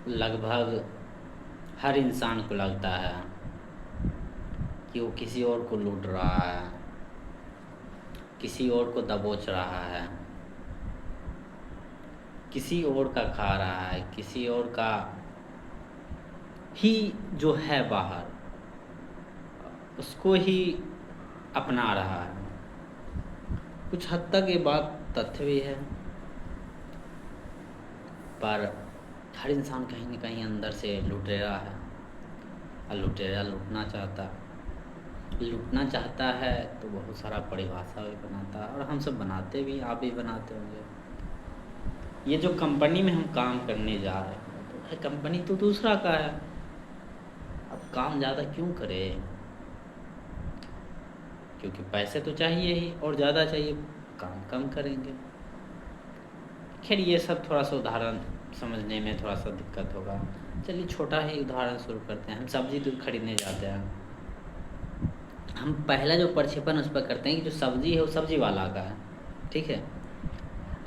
लगभग हर इंसान को लगता है कि वो किसी और को लूट रहा है, किसी और को दबोच रहा है, किसी और का खा रहा है, किसी और का ही जो है बाहर उसको ही अपना रहा है। कुछ हद तक ये बात तथ्य भी है, पर हर इंसान कहीं ना कहीं अंदर से लुटेरा है। और लुटेरा लूटना चाहता है तो बहुत सारा परिभाषा भी बनाता है, और हम सब बनाते भी, आप भी बनाते होंगे। ये जो कंपनी में हम काम करने जा रहे हैं तो भाई कंपनी तो दूसरा का है, अब काम ज़्यादा क्यों करें? क्योंकि पैसे तो चाहिए ही, और ज़्यादा चाहिए, काम कम करेंगे। खैर ये सब थोड़ा सा उदाहरण समझने में थोड़ा सा दिक्कत होगा। चलिए छोटा ही उदाहरण शुरू करते हैं। हम सब्जी दूध खरीदने जाते हैं, हम पहला जो प्रक्षेपण उस पर करते हैं कि जो सब्जी है वो सब्जी वाला का है, ठीक है,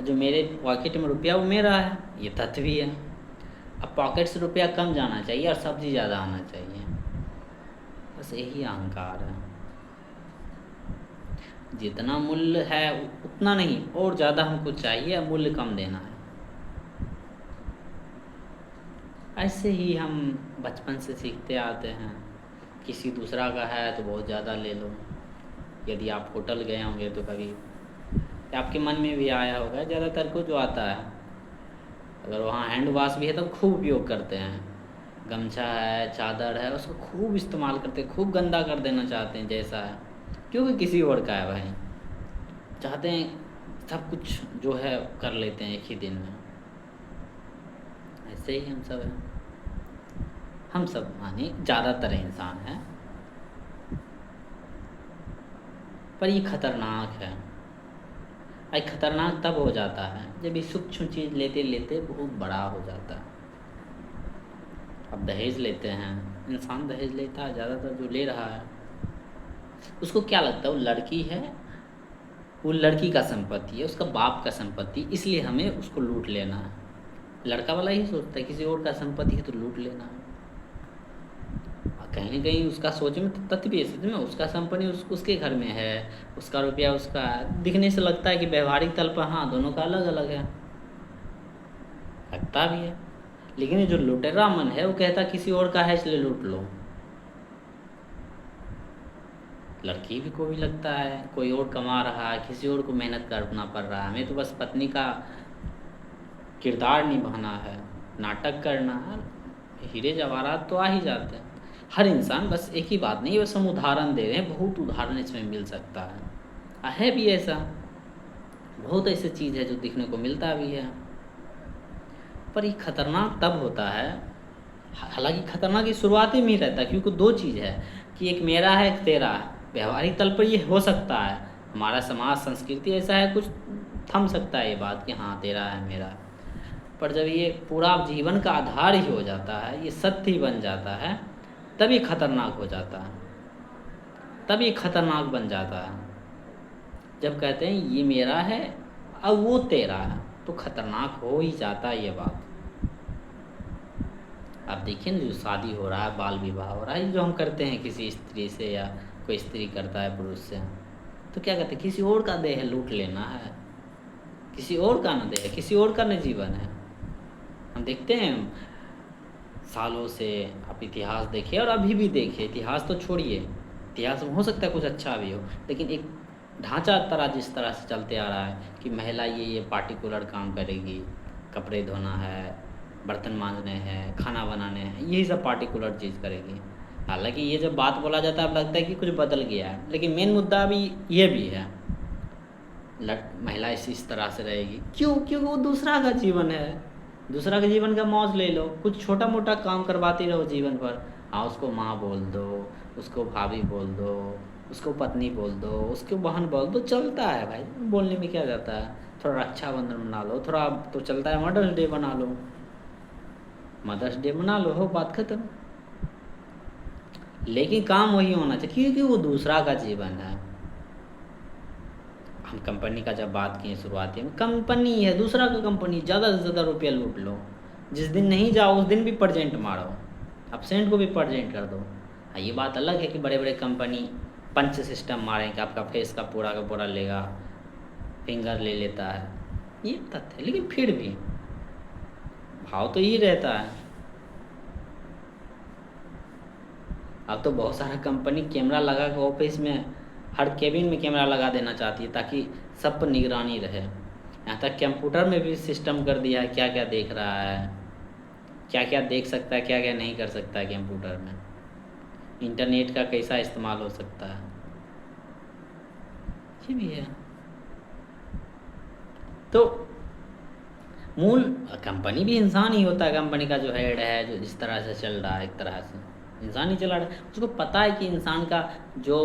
जो मेरे पॉकेट में रुपया वो मेरा है, ये तथ्य भी है। अब पॉकेट से रुपया कम जाना चाहिए और सब्जी ज़्यादा आना चाहिए, बस यही अहंकार है। जितना मूल्य है उतना नहीं, और ज़्यादा हमको चाहिए, मूल्य कम देना है। ऐसे ही हम बचपन से सीखते आते हैं, किसी दूसरा का है तो बहुत ज़्यादा ले लो। यदि आप होटल गए होंगे तो कभी आपके मन में भी आया होगा, ज़्यादातर को जो आता है, अगर वहाँ हैंड वॉश भी है तो खूब उपयोग करते हैं। गमछा है, चादर है, उसको खूब इस्तेमाल करते हैं, खूब गंदा कर देना चाहते हैं जैसा है, क्योंकि किसी और का है भाई। चाहते हैं सब कुछ जो है कर लेते हैं एक ही दिन में। ऐसे ही हम सब हैं, हम सब माने ज़्यादातर इंसान हैं, पर ये खतरनाक है। ये खतरनाक तब हो जाता है जब ये सूक्ष्म चीज़ लेते लेते बहुत बड़ा हो जाता है। अब दहेज लेते हैं, इंसान दहेज लेता है, ज़्यादातर जो ले रहा है उसको क्या लगता है वो लड़की है, वो लड़की का संपत्ति है, उसका बाप का संपत्ति, इसलिए हमें उसको लूट लेना है। लड़का वाला ही सोचता है किसी और का संपत्ति है तो लूट लेना है। कहीं ना कहीं उसका सोच में तथ्य भी है, सच में उसका संपत्ति उसके घर में है, उसका रुपया उसका, दिखने से लगता है कि व्यवहारिक तल पर हाँ दोनों का अलग अलग है, लगता भी है। लेकिन जो लुटेरा मन है वो कहता किसी और का है इसलिए लूट लो। लड़की भी को भी लगता है कोई और कमा रहा है, किसी और को मेहनत करना पड़ रहा है, हमें तो बस पत्नी का किरदार निभाना है, नाटक करना है, हीरे जवाहरात तो आ ही जाते हैं। हर इंसान, बस एक ही बात नहीं, बस हम उदाहरण दे रहे हैं, बहुत उदाहरण इसमें मिल सकता है भी ऐसा, बहुत ऐसी चीज़ है जो दिखने को मिलता भी है। पर ये खतरनाक तब होता है, हालांकि खतरनाक की शुरुआती में ही रहता है, क्योंकि दो चीज़ है कि एक मेरा है एक तेरा है। व्यवहारिक तल पर ये हो सकता है, हमारा समाज संस्कृति ऐसा है, कुछ थम सकता है ये बात कि हाँ तेरा है मेरा है। पर जब ये पूरा जीवन का आधार ही हो जाता है, ये सत्य ही बन जाता है, तभी खतरनाक हो जाता है, तभी खतरनाक बन जाता है। जब कहते हैं ये मेरा है अब वो तेरा है, तो खतरनाक हो ही जाता है ये बात। आप देखिए ना, जो शादी हो रहा है, बाल विवाह हो रहा है, जो हम करते हैं किसी स्त्री से या कोई स्त्री करता है पुरुष से, तो क्या कहते हैं किसी और का देह लूट लेना है, किसी और का न देह, किसी और का न जीवन है। हम देखते हैं सालों से, आप इतिहास देखिए और अभी भी देखिए, इतिहास तो छोड़िए, इतिहास में हो सकता है कुछ अच्छा भी हो, लेकिन एक ढांचा तरह जिस तरह से चलते आ रहा है कि महिला ये पार्टिकुलर काम करेगी, कपड़े धोना है, बर्तन मांजने हैं, खाना बनाने हैं, यही सब पार्टिकुलर चीज़ करेगी। हालांकि ये जब बात बोला जाता है अब लगता है कि कुछ बदल गया है, लेकिन मेन मुद्दा भी ये भी है, महिला इस तरह से रहेगी, क्यों? क्योंकि वो दूसरा का जीवन है, दूसरा के जीवन का मौज ले लो, कुछ छोटा मोटा काम करवाती रहो जीवन भर। हाँ, उसको माँ बोल दो, उसको भाभी बोल दो, उसको पत्नी बोल दो, उसको बहन बोल दो, चलता है भाई, बोलने में क्या जाता है। थोड़ा रक्षाबंधन बना लो, थोड़ा तो चलता है, मदर्स डे बना लो, मदर्स डे बना लो, हो बात खत्म। लेकिन काम वही होना चाहिए, क्योंकि वो दूसरा का जीवन है। हम कंपनी का जब बात किए शुरुआती में, कंपनी है, दूसरा का कंपनी, ज़्यादा से ज़्यादा रुपया लूट लो, जिस दिन नहीं जाओ उस दिन भी प्रेजेंट मारो, एब्सेंट को भी प्रेजेंट कर दो। हाँ, ये बात अलग है कि बड़े बड़े कंपनी पंच सिस्टम मारेंगे, आपका फेस का पूरा लेगा, फिंगर ले लेता है, ये तथ्य है। लेकिन फिर भी भाव तो यही रहता है। अब तो बहुत सारा कंपनी कैमरा लगा के ऑफिस में हर केबिन में कैमरा लगा देना चाहती है ताकि सब पर निगरानी रहे। यहाँ तक कंप्यूटर में भी सिस्टम कर दिया है, क्या क्या देख रहा है, क्या क्या देख सकता है, क्या क्या नहीं कर सकता है कंप्यूटर में, इंटरनेट का कैसा इस्तेमाल हो सकता है, ये भी है। तो मूल कंपनी भी इंसान ही होता है, कंपनी का जो हेड है, जो जिस तरह से चल रहा है, एक तरह से इंसान ही चला रहा है। उसको पता है कि इंसान का जो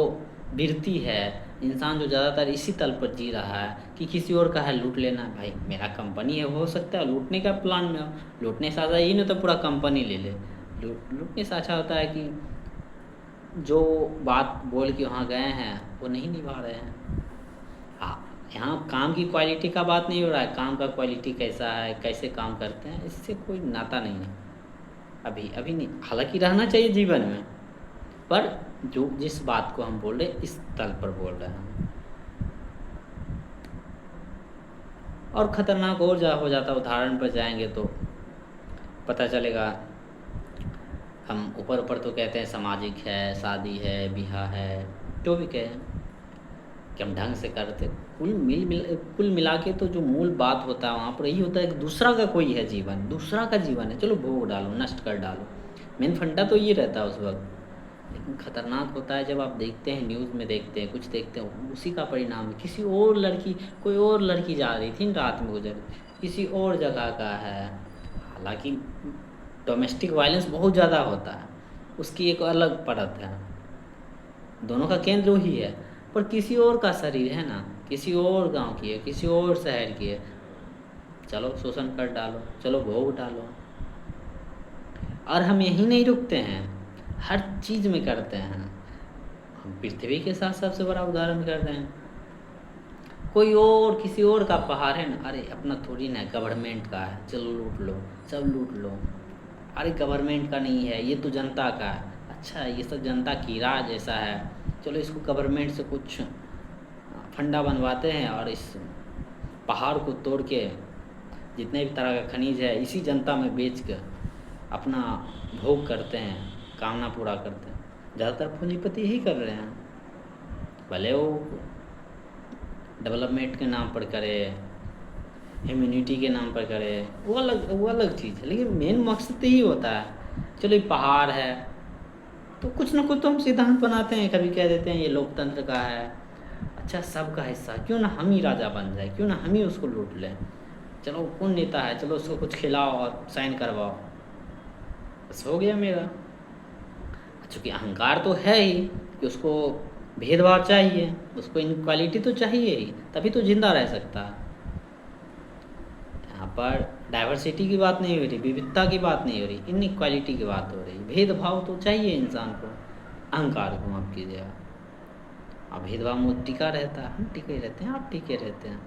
वृत्ति है, इंसान जो ज़्यादातर इसी तल पर जी रहा है कि किसी और का है लूट लेना। भाई मेरा कंपनी है, हो सकता है लूटने का प्लान में हो, लूटने से अच्छा ये नहीं तो पूरा कंपनी ले ले। लूटने से अच्छा होता है कि जो बात बोल के वहाँ गए हैं वो नहीं निभा रहे हैं। हाँ, यहाँ काम की क्वालिटी का बात नहीं हो रहा है, काम का क्वालिटी कैसा है, कैसे काम करते हैं, इससे कोई नाता नहीं है अभी नहीं। हालांकि रहना चाहिए जीवन में, पर जो जिस बात को हम बोल रहे इस तल पर बोल रहे हैं। और ख़तरनाक और हो जाता, उदाहरण पर जाएंगे तो पता चलेगा। हम ऊपर तो कहते हैं सामाजिक है, शादी है, ब्याह है, जो भी कहें कि हम ढंग से करते, कुल मिला के तो जो मूल बात होता है वहाँ पर यही होता है कि दूसरा का कोई है जीवन, दूसरा का जीवन है, चलो भोग डालो, नष्ट कर डालो। मेन फंडा तो ये रहता है उस वक्त। लेकिन ख़तरनाक होता है जब आप देखते हैं, न्यूज़ में देखते हैं, कुछ देखते हैं, उसी का परिणाम है। किसी और लड़की, कोई और लड़की जा रही थी रात में गुजर, किसी और जगह का है। हालांकि डोमेस्टिक वायलेंस बहुत ज़्यादा होता है, उसकी एक अलग परत है, दोनों का केंद्र वही है, पर किसी और का शरीर है ना, किसी और गांव की है, किसी और शहर की है, चलो शोषण कर डालो, चलो भोग डालो। और हम यहीं नहीं रुकते हैं, हर चीज़ में करते हैं। हम पृथ्वी के साथ सबसे बड़ा उदाहरण कर रहे हैं। कोई और किसी और का पहाड़ है ना, अरे अपना थोड़ी ना, गवर्नमेंट का है, चलो लूट लो, सब लूट लो। अरे गवर्नमेंट का नहीं है, ये तो जनता का है। अच्छा, ये सब जनता की राज ऐसा है, चलो इसको गवर्नमेंट से कुछ फंडा बनवाते हैं और इस पहाड़ को तोड़ के जितने भी तरह का खनिज है इसी जनता में बेच कर अपना भोग करते हैं, कामना पूरा करते हैं। ज़्यादातर पूंजीपति यही कर रहे हैं, भले वो डेवलपमेंट के नाम पर करे, ह्यूमैनिटी के नाम पर करे, वो अलग चीज़ है। लेकिन मेन मकसद यही होता है, चलो ये पहाड़ है तो कुछ ना कुछ तो हम सिद्धांत बनाते हैं, कभी कह देते हैं ये लोकतंत्र का है। अच्छा, सबका हिस्सा, क्यों ना हम ही राजा बन जाए, क्यों ना हम ही उसको लूट लें। चलो कौन नेता है, चलो उसको कुछ खिलाओ और साइन करवाओ, बस हो गया मेरा। चूँकि अहंकार तो है ही कि उसको भेदभाव चाहिए, उसको इनक्वालिटी तो चाहिए ही, तभी तो जिंदा रह सकता है। यहाँ पर डाइवर्सिटी की बात नहीं हो रही, विविधता की बात नहीं हो रही, इनइक्वालिटी की बात हो रही। भेदभाव तो चाहिए इंसान को, अहंकार को माफ कीजिएगा। अब भेदभाव में टिका रहता है, हम टिके रहते हैं, आप टिके रहते हैं।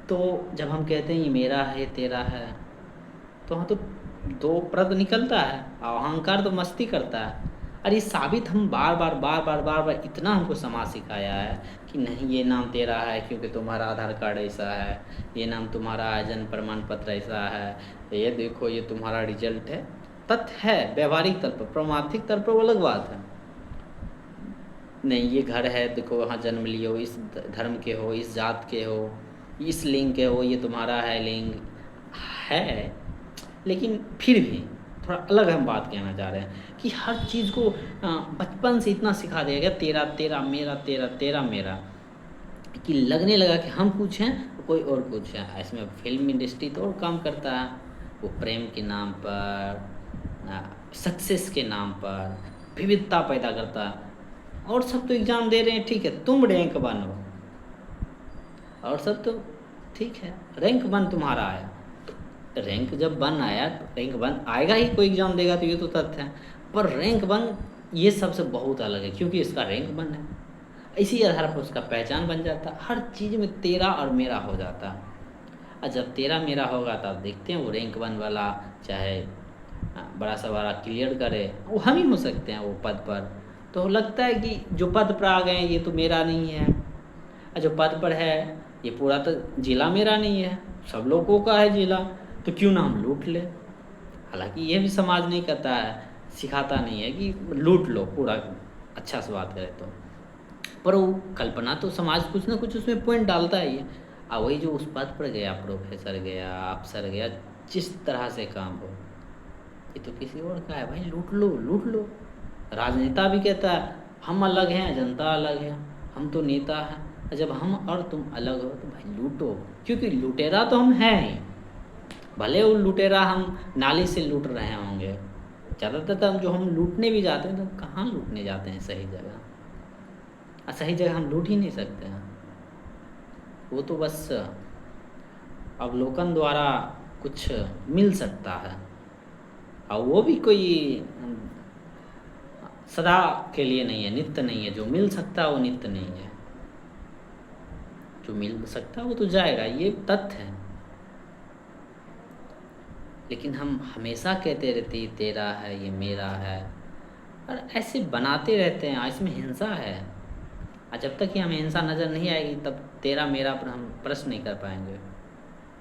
तो जब हम कहते हैं ये मेरा है, तेरा है, तो हाँ, तो दो प्रद निकलता है और अहंकार तो मस्ती करता है। और ये साबित हम बार बार इतना हमको समाज सिखाया है कि नहीं, ये नाम तेरा है क्योंकि तुम्हारा आधार कार्ड ऐसा है, ये नाम तुम्हारा है, जन्म प्रमाण पत्र ऐसा है, ये देखो ये तुम्हारा रिजल्ट है। तथ्य है व्यवहारिक तल पर, परमार्थिक तल पर वो अलग बात है। नहीं, ये घर है, देखो वहाँ जन्म लिए हो, इस धर्म के हो, इस जात के हो, इस लिंग के हो, ये तुम्हारा है लिंग है। लेकिन फिर भी थोड़ा अलग हम बात कहना चाह रहे हैं कि हर चीज़ को बचपन से इतना सिखा दिया गया, तेरा तेरा, मेरा तेरा, तेरा मेरा, कि लगने लगा कि हम कुछ हैं कोई और कुछ है। इसमें फिल्म इंडस्ट्री तो और काम करता है, वो प्रेम के नाम पर, सक्सेस के नाम पर विविधता पैदा करता है। और सब तो एग्ज़ाम दे रहे हैं, ठीक है, तुम रैंक बनो, और सब तो ठीक है, रैंक बन तुम्हारा आया, तो रैंक जब बन आया तो रैंक बन आएगा ही, कोई एग्ज़ाम देगा तो ये तो तथ्य है। पर रैंक बन ये सबसे बहुत अलग है, क्योंकि इसका रैंक बन है, इसी आधार पर उसका पहचान बन जाता है। हर चीज़ में तेरा और मेरा हो जाता है। और जब तेरा मेरा होगा तब देखते हैं वो रैंक 1 वाला, चाहे बड़ा सा बड़ा क्लियर करे, वो हम ही हो सकते हैं वो पद पर। तो लगता है कि जो पद पर आ गए हैं ये तो मेरा नहीं है, और जो पद पर है ये पूरा तो जिला मेरा नहीं है, सब लोगों का है जिला, तो क्यों ना हम लूट ले। हालांकि ये भी समाज नहीं करता है, सिखाता नहीं है कि लूट लो पूरा, अच्छा से बात करें तो। पर वो कल्पना तो समाज कुछ ना कुछ उसमें पॉइंट डालता ही है। और वही जो उस पद पर गया, प्रोफेसर गया, अफसर गया, जिस तरह से काम हो, ये तो किसी और का है भाई, लूट लो लूट लो। राजनेता भी कहता है हम अलग हैं, जनता अलग है, हम तो नेता हैं, और जब हम और तुम अलग हो तो भाई लूटो, क्योंकि लुटेरा तो हम हैं ही। भले वो लुटेरा हम नाली से लूट रहे होंगे, ज़्यादातर तो हम जो हम लूटने भी जाते हैं तो कहाँ लूटने जाते हैं सही जगह, और सही जगह हम लूट ही नहीं सकते हैं। वो तो बस अवलोकन द्वारा कुछ मिल सकता है, और वो भी कोई सदा के लिए नहीं है, नित्य नहीं है। जो मिल सकता है वो नित्य नहीं है, जो मिल सकता है वो तो जाएगा, ये तथ्य है। लेकिन हम हमेशा कहते रहते हैं तेरा है, ये मेरा है, और ऐसे बनाते रहते हैं, इसमें हिंसा है। और जब तक कि हमें हिंसा नज़र नहीं आएगी तब तेरा मेरा पर हम प्रश्न नहीं कर पाएंगे।